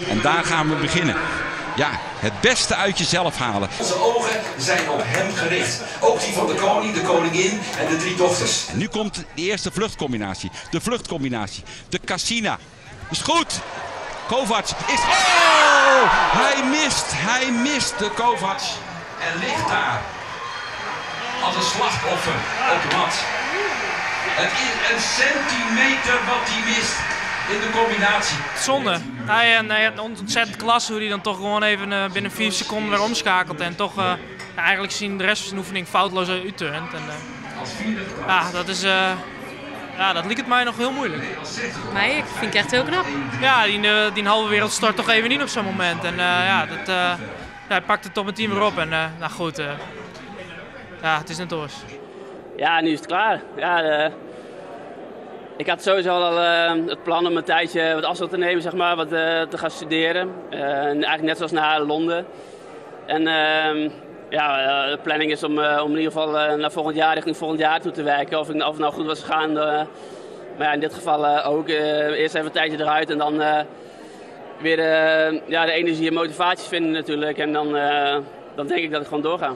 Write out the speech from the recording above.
En daar gaan we beginnen. Ja, het beste uit jezelf halen. Onze ogen zijn op hem gericht. Ook die van de koning, de koningin en de 3 dochters. En nu komt de eerste vluchtcombinatie. De vluchtcombinatie. De Cassina. Is goed. Kovac is... Oh! Hij mist de Kovac. En ligt daar als een slachtoffer op de mat. Het is een centimeter wat hij mist in de combinatie. Zonde. Hij had ontzettend klasse hoe hij dan toch gewoon even binnen 4 seconden weer omschakelt. En toch eigenlijk zien de rest van zijn oefening foutloos uitturnt. Dat liet het mij nog heel moeilijk. Mij, ik vind het echt heel knap. Ja, die halve wereld stort toch even niet op zo'n moment. En hij pakt het toch met team weer op. En nou goed, het is net doors. Ja, nu is het klaar. Ja, ik had sowieso al het plan om een tijdje wat afstand te nemen, zeg maar, wat te gaan studeren. Eigenlijk net zoals naar Londen. En de planning is om in ieder geval naar volgend jaar, richting volgend jaar toe te werken. Of het nou goed was gegaan. Maar ja, in dit geval ook. Eerst even een tijdje eruit en dan weer de energie en motivatie vinden natuurlijk. En dan denk ik dat ik gewoon doorga.